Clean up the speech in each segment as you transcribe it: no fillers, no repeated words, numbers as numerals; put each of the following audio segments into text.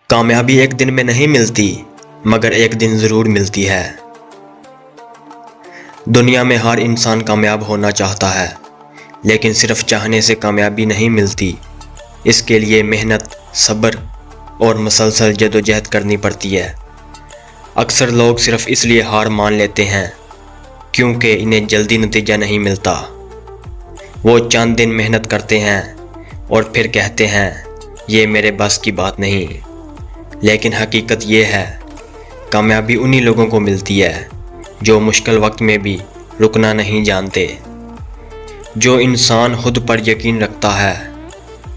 کامیابی ایک دن میں نہیں ملتی، مگر ایک دن ضرور ملتی ہے۔ دنیا میں ہر انسان کامیاب ہونا چاہتا ہے، لیکن صرف چاہنے سے کامیابی نہیں ملتی۔ اس کے لیے محنت، صبر اور مسلسل جدوجہد کرنی پڑتی ہے۔ اکثر لوگ صرف اس لیے ہار مان لیتے ہیں کیونکہ انہیں جلدی نتیجہ نہیں ملتا۔ وہ چند دن محنت کرتے ہیں اور پھر کہتے ہیں یہ میرے بس کی بات نہیں۔ لیکن حقیقت یہ ہے، کامیابی انہی لوگوں کو ملتی ہے جو مشکل وقت میں بھی رکنا نہیں جانتے۔ جو انسان خود پر یقین رکھتا ہے،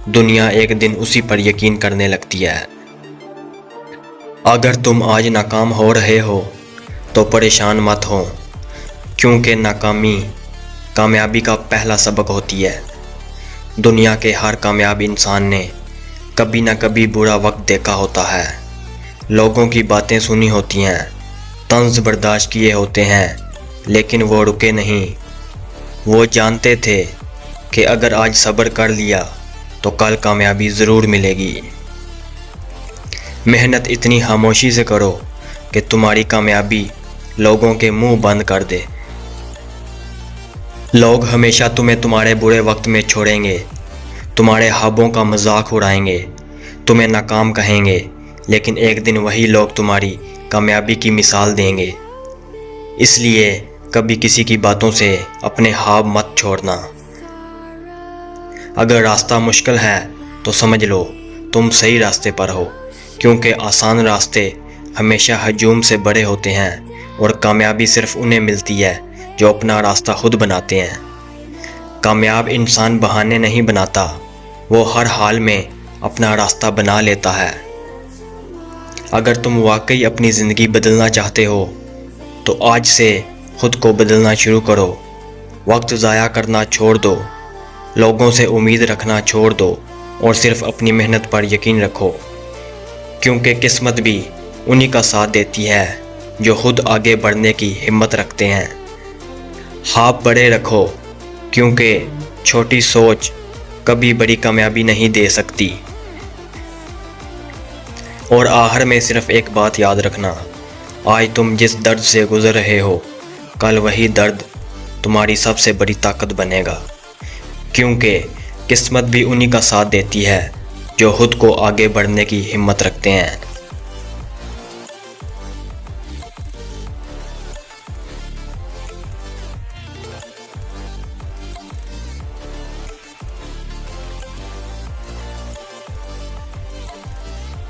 دنیا ایک دن اسی پر یقین کرنے لگتی ہے۔ اگر تم آج ناکام ہو رہے ہو تو پریشان مت ہو، کیونکہ ناکامی کامیابی کا پہلا سبق ہوتی ہے۔ دنیا کے ہر کامیاب انسان نے کبھی نہ کبھی برا وقت دیکھا ہوتا ہے، لوگوں کی باتیں سنی ہوتی ہیں، طنز برداشت کیے ہوتے ہیں، لیکن وہ رکے نہیں۔ وہ جانتے تھے کہ اگر آج صبر کر لیا تو کل کامیابی ضرور ملے گی۔ محنت اتنی خاموشی سے کرو کہ تمہاری کامیابی لوگوں کے منہ بند کر دے۔ لوگ ہمیشہ تمہیں تمہارے برے وقت میں چھوڑیں گے، تمہارے خوابوں کا مذاق اڑائیں گے، تمہیں ناکام کہیں گے، لیکن ایک دن وہی لوگ تمہاری کامیابی کی مثال دیں گے۔ اس لیے کبھی کسی کی باتوں سے اپنے خواب مت چھوڑنا۔ اگر راستہ مشکل ہے تو سمجھ لو تم صحیح راستے پر ہو، کیونکہ آسان راستے ہمیشہ ہجوم سے بڑے ہوتے ہیں اور کامیابی صرف انہیں ملتی ہے جو اپنا راستہ خود بناتے ہیں۔ کامیاب انسان بہانے نہیں بناتا، وہ ہر حال میں اپنا راستہ بنا لیتا ہے۔ اگر تم واقعی اپنی زندگی بدلنا چاہتے ہو تو آج سے خود کو بدلنا شروع کرو۔ وقت ضائع کرنا چھوڑ دو، لوگوں سے امید رکھنا چھوڑ دو اور صرف اپنی محنت پر یقین رکھو، کیونکہ قسمت بھی انہی کا ساتھ دیتی ہے جو خود آگے بڑھنے کی ہمت رکھتے ہیں۔ خواب بڑے رکھو، کیونکہ چھوٹی سوچ کبھی بڑی کامیابی نہیں دے سکتی۔ اور آخر میں صرف ایک بات یاد رکھنا، آج تم جس درد سے گزر رہے ہو، کل وہی درد تمہاری سب سے بڑی طاقت بنے گا، کیونکہ قسمت بھی انہی کا ساتھ دیتی ہے جو خود کو آگے بڑھنے کی ہمت رکھتے ہیں۔